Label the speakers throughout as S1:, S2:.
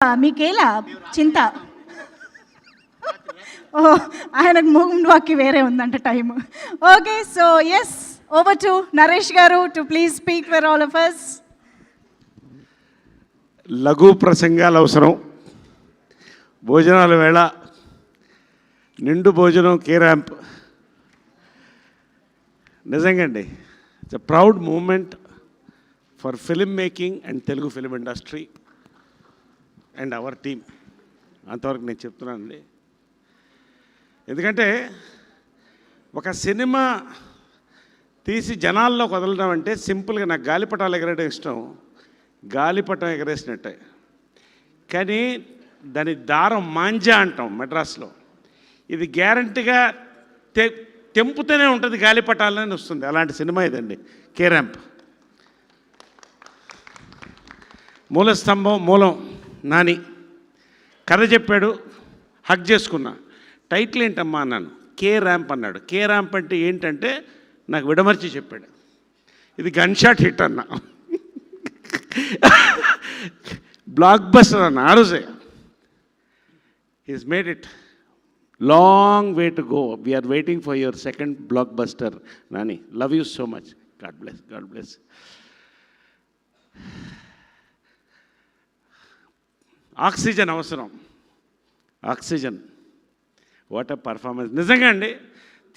S1: మీకేలా చింత? ఓ, ఆయనకు మూడుకి వేరే ఉందంట time. Okay, so yes, over to Naresh garu to please speak for all of us.
S2: లఘు ప్రసంగాలు అవసరం. భోజనాల వేళ నిండు భోజనం కే ర్యాంప్ నిజంగా అండి. It's a proud moment for film making and Telugu film industry and our team. అంతవరకు నేను చెప్తున్నానండి. ఎందుకంటే ఒక సినిమా తీసి జనాల్లో వదలడం అంటే సింపుల్గా నాకు గాలిపటాలు ఎగరడం ఇష్టం, గాలిపటం ఎగరేసినట్టే. కానీ దాని దారం మాంజా అంటాం మెడ్రాస్లో. ఇది గ్యారంటీగా తెంపుతూనే ఉంటుంది, గాలిపటాలని వస్తుంది. అలాంటి సినిమా ఇదండి కే ర్యాంప్. మూలస్తంభం మూలం నాని కథ చెప్పాడు, హక్ చేసుకున్నా. టైటిల్ ఏంటమ్మా అన్నాను, కే ర్యాంప్ అన్నాడు. కే ర్యాంప్ అంటే ఏంటంటే నాకు విడమర్చి చెప్పాడు, ఇది గన్ షాట్ హిట్ అన్నా. బ్లాక్ బస్టర్ అన్న ఆ రోజే. Is made it long way to go. We're waiting for your second blockbuster Nani. Love you so much. God bless, God bless. Oxygen అవసరం, ఆక్సిజన్. వాట్ ఎ పర్ఫార్మెన్స్ నిజంగా అండి.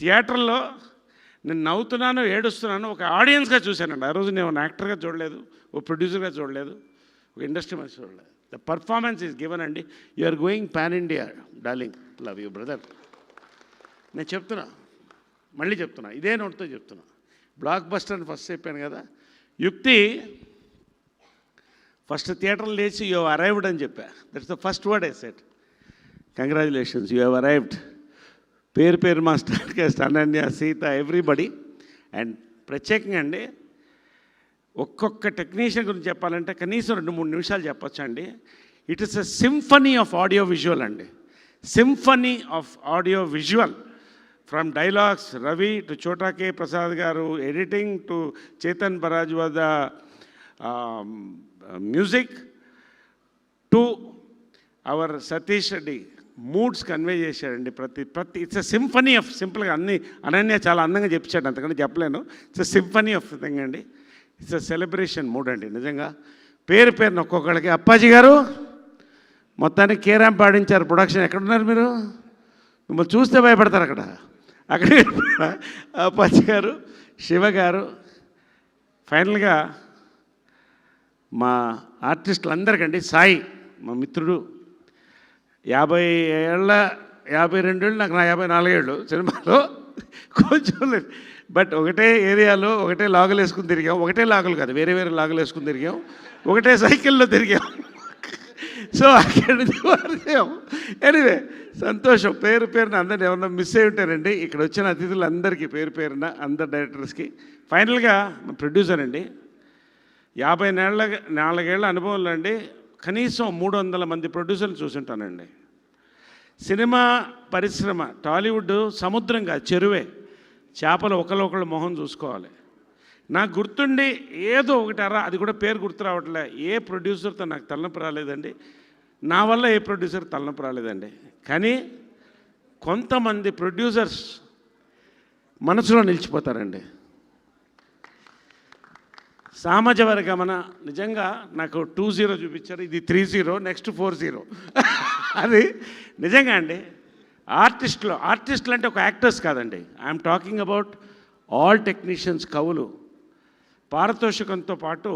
S2: థియేటర్లో నేను నవ్వుతున్నాను, ఏడుస్తున్నాను ఒక ఆడియన్స్గా చూశానండి. ఆ రోజు నేను యాక్టర్గా చూడలేదు, ఓ ప్రొడ్యూసర్గా చూడలేదు, ఒక ఇండస్ట్రీ మనిషి చూడలేదు. ద పర్ఫార్మెన్స్ ఈజ్ గివెన్ అండి. You are going pan India darling. Love you brother. నేను చెప్తున్నా, మళ్ళీ చెప్తున్నా, ఇదే నోట్తో చెప్తున్నా. బ్లాక్ బస్టర్ అని ఫస్ట్ చెప్పాను కదా. యుక్తి ఫస్ట్ థియేటర్లో లేచి యూ హ్యావ్ అరైవ్డ్ అని చెప్పా. That's the first word I said. Congratulations, you have arrived. పేరు పేరు మా star cast Ananya, Sita, everybody. And ప్రత్యేకంగా అండి ఒక్కొక్క టెక్నీషియన్ గురించి చెప్పాలంటే కనీసం 2-3 నిమిషాలు చెప్పొచ్చు అండి. It is a symphony of audio visual అండి. Symphony of audio visual. From dialogues Ravi to Chota K Prasad garu, editing to Chetan బరాజ్వాద music to our Satish Reddy moods convey చేశాడండి. ప్రతి ఇట్స్ ఎ సింఫనీ ఆఫ్, సింపుల్గా అన్ని అనన్య చాలా అందంగా చెప్పాడు, అంతకంటే చెప్పలేను. It's a symphony of thing అండి. ఇట్స్ ఎ సెలబ్రేషన్ మూడ్ అండి నిజంగా. పేరు పేరున ఒక్కొక్కడికి. అప్పాజీ గారు మొత్తానికి కే ర్యాంప్ పాడించారు. ప్రొడక్షన్ ఎక్కడున్నారు మీరు? మిమ్మల్ని చూస్తే భయపడతారు అక్కడ. అక్కడే అప్పాజీ గారు, శివ గారు. ఫైనల్గా మా ఆర్టిస్టులు అందరికండి, సాయి మా మిత్రుడు, 52 ఏళ్ళు, నాకు నా 54 ఏళ్ళు సినిమాలో కొంచెం. బట్ ఒకటే ఏరియాలో ఒకటే లాగులు వేసుకుని తిరిగాం. ఒకటే లాగులు కాదు, వేరే వేరే లాగులు వేసుకుని తిరిగాం. ఒకటే సైకిల్లో తిరిగాం. సో అక్కడి నుంచి వారిగాం. ఎనీవే సంతోషం. పేరు పేరున అందరిని ఎవరన్నా మిస్ అయి ఉంటారండి. ఇక్కడ వచ్చిన అతిథులందరికీ పేరు పేరున, అందరు డైరెక్టర్స్కి. ఫైనల్గా మా ప్రొడ్యూసర్ అండి, 54 ఏళ్ళ అనుభవంలో అండి కనీసం 300 మంది ప్రొడ్యూసర్లు చూసుంటానండి. సినిమా పరిశ్రమ టాలీవుడ్ సముద్రంగా చెరువే, చేపలు ఒకళ్ళొకళ్ళు మొహం చూసుకోవాలి. నాకు గుర్తుండి ఏదో ఒకటి అది కూడా పేరు గుర్తు రావట్లే, ఏ ప్రొడ్యూసర్తో నాకు తలనొప్పి రాలేదండి. నా వల్ల ఏ ప్రొడ్యూసర్ తలనొప్పి రాలేదండి. కానీ కొంతమంది ప్రొడ్యూసర్స్ మనసులో నిలిచిపోతారండి. సామాజవర గమన నిజంగా నాకు 20 చూపించారు, ఇది 30, నెక్స్ట్ 40. అది నిజంగా అండి. ఆర్టిస్టులు అంటే ఒక యాక్టర్స్ కాదండి. I'm talking about all technicians, కవులు. పారితోషికంతో పాటు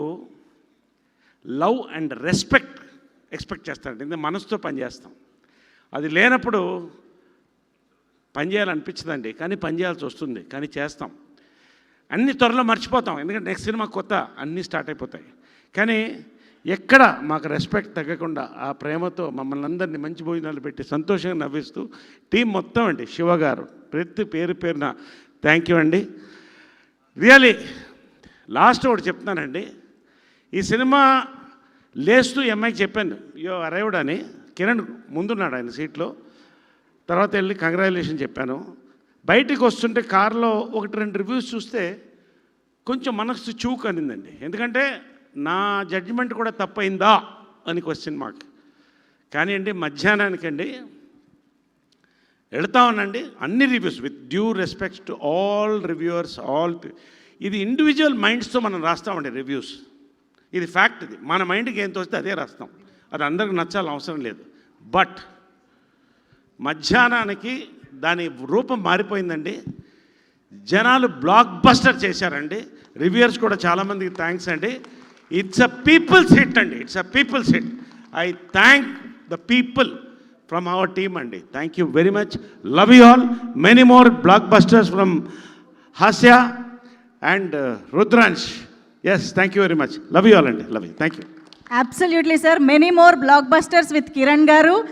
S2: లవ్ అండ్ రెస్పెక్ట్ ఎక్స్పెక్ట్ చేస్తారండి. ఇది మనసుతో పనిచేస్తాం. అది లేనప్పుడు పనిచేయాలనిపించదండి, కానీ పనిచేయాల్సి వస్తుంది, కానీ చేస్తాం. అన్ని త్వరలో మర్చిపోతాం, ఎందుకంటే నెక్స్ట్ సినిమా కొత్త, అన్నీ స్టార్ట్ అయిపోతాయి. కానీ ఎక్కడ మాకు రెస్పెక్ట్ తగ్గకుండా ఆ ప్రేమతో మమ్మల్ని అందరినీ మంచి భోజనాలు పెట్టి సంతోషంగా నవ్విస్తూ టీం మొత్తం అండి, శివ గారు ప్రతి పేరు పేరున థ్యాంక్ యూ అండి. రియలీ లాస్ట్ ఒకటి చెప్తున్నానండి. ఈ సినిమా లేస్తూ అమ్మాయికి చెప్పాను యో అరైవ్డ్ అని. కిరణ్ ముందున్నాడు ఆయన సీట్లో. తర్వాత వెళ్ళి కంగ్రాచులేషన్ చెప్పాను. బయటికి వస్తుంటే కారులో 1-2 రివ్యూస్ చూస్తే కొంచెం మనసు చూకు అనిందండి. ఎందుకంటే నా జడ్జిమెంట్ కూడా తప్పైందా అని క్వశ్చన్ మార్క్. కానీ అండి మధ్యాహ్నానికండి వెళ్తా ఉన్నాండి అన్ని reviews with due respects to all reviewers ఇది ఇండివిజువల్ మైండ్స్తో మనం రాస్తామండి రివ్యూస్. ఇది ఫ్యాక్ట్. ఇది మన మైండ్కి ఏం తోస్తే అదే రాస్తాం. అది అందరికి నచ్చాలని అవసరం లేదు. బట్ మధ్యాహ్నానికి దాని రూపం మారిపోయిందండి. జనాలు బ్లాక్ బస్టర్ చేశారండి. రివ్యూయర్స్ కూడా చాలామందికి థ్యాంక్స్ అండి. ఇట్స్ అ పీపుల్స్ హిట్ అండి. It's a peoples hit. I thank the people from our team అండి. Thank you very much. Love you all. Many more blockbusters from Haasya and Rudransh. Yes, thank you very much. Love you all అండి. Love you. Thank you.
S1: Absolutely sir. Many more blockbusters with Kiran గారు